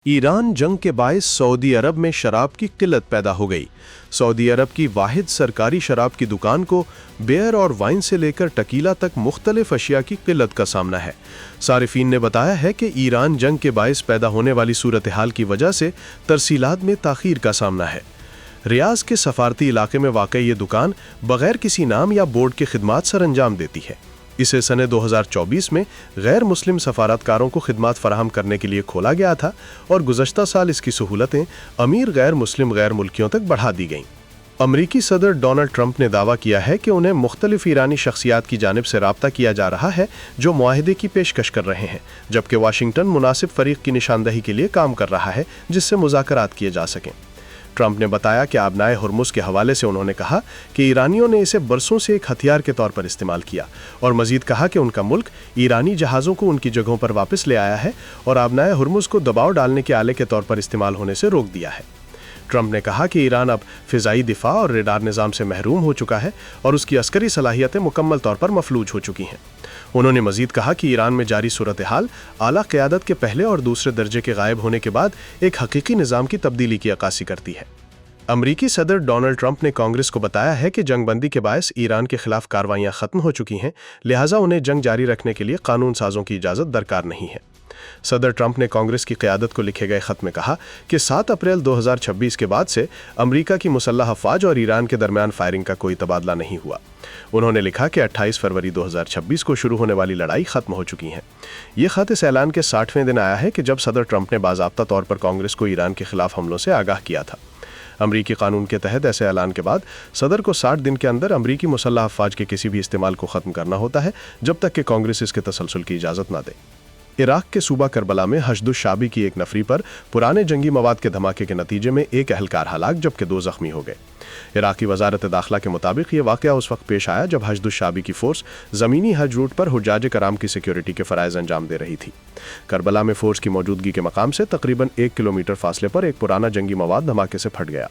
Iran जंग के बायस Saudi अरब में शराब की किल्लत पैदा हो गई। सऊदी अरब की वाहिद सरकारी शराब की दुकान को बियर और वाइन से लेकर टकीला तक मुख्तलिफ अशिया की किल्लत का सामना है। सारिफीन ने बताया है कि ईरान जंग के बायस पैदा होने वाली सूरत हाल की वजह से तरसीलात में ताखीर का सामना है। रियाज के सफारती इलाके में वाक़ई ये दुकान बगैर किसी नाम या बोर्ड के खिदमात सर अंजाम देती है। इसे सने 2024 में गैर मुस्लिम सफारतकारों को खिदमात फराहम करने के लिए खोला गया था और गुज़श्ता साल इसकी सहूलतें अमीर गैर मुस्लिम गैर मुल्कियों तक बढ़ा दी गईं। अमरीकी सदर डोनाल्ड ट्रंप ने दावा किया है कि उन्हें मुख्तलिफ ईरानी शख्सियात की जानिब से राब्ता किया जा रहा है जो मुआहदे की पेशकश कर रहे हैं, जबकि वाशिंगटन मुनासिब फरीक की निशानदही के लिए काम कर रहा है जिससे मुज़ाकरात किए जा सकें। ट्रंप ने बताया कि आबनाए हुर्मुज़ के हवाले से उन्होंने कहा कि ईरानियों ने इसे बरसों से एक हथियार के तौर पर इस्तेमाल किया और मजीद कहा कि उनका मुल्क ईरानी जहाज़ों को उनकी जगहों पर वापस ले आया है और आबनाए हुर्मुज़ को दबाव डालने के आले के तौर पर इस्तेमाल होने से रोक दिया है। ट्रंप ने कहा कि ईरान अब फ़िज़ाई दिफा और रेडार निज़ाम से महरूम हो चुका है और उसकी अस्करी सलाहियतें मुकम्मल तौर पर मफलूज हो चुकी हैं। उन्होंने मजीद कहा कि ईरान में जारी सूरत हाल आला क़यादत के पहले और दूसरे दर्जे के गायब होने के बाद एक हकीकी निज़ाम की तब्दीली की अक्कासी करती है। अमरीकी सदर डोनाल्ड ट्रंप ने कांग्रेस को बताया है कि जंगबंदी के बायस ईरान के खिलाफ कार्रवाइयां खत्म हो चुकी हैं, लिहाजा उन्हें जंग जारी रखने के लिए कानून साजों की इजाज़त दरकार नहीं है। सदर ट्रंप ने कांग्रेस की क़यादत को लिखे गए ख़त में कहा कि 7 अप्रैल 2026 के बाद से अमरीका की मुसल्लह अफ़वाज और ईरान के दरमियान फायरिंग का कोई तबादला नहीं हुआ। उन्होंने लिखा कि 28 फरवरी 2026 को शुरू होने वाली लड़ाई ख़त्म हो चुकी है। ये ख़त इस ऐलान के 60वें दिन आया है कि जब सदर ट्रंप ने बाज़ाब्ता तौर पर कांग्रेस को ईरान के खिलाफ हमलों से आगाह किया था। अमरीकी कानून के तहत ऐसे ऐलान के बाद सदर को 60 दिन के अंदर अमरीकी मुसल्लह अफ़वाज के किसी भी इस्तेमाल को ख़त्म करना होता है जब तक कि कांग्रेस इसके तसलसल की इजाज़त ना दे। इराक़ के सूबा करबला में हशदुश-शाबी की एक नफरी पर पुराने जंगी मवाद के धमाके के नतीजे में एक अहलकार हलाक जबकि 2 ज़ख्मी हो गए। इराक़ी वज़ारत दाखिला के मुताबिक ये वाक़या उस वक्त पेश आया जब हशदुश-शाबी की फ़ोर्स ज़मीनी हज रूट पर हुज्जाज कराम की सिक्योरिटी के फ़राइज़ अंजाम दे रही थी। करबला में फ़ोर्स की मौजूदगी के मकाम से तकरीबन 1 किलोमीटर फासले पर एक पुराना जंगी मवाद धमाके से फट गया।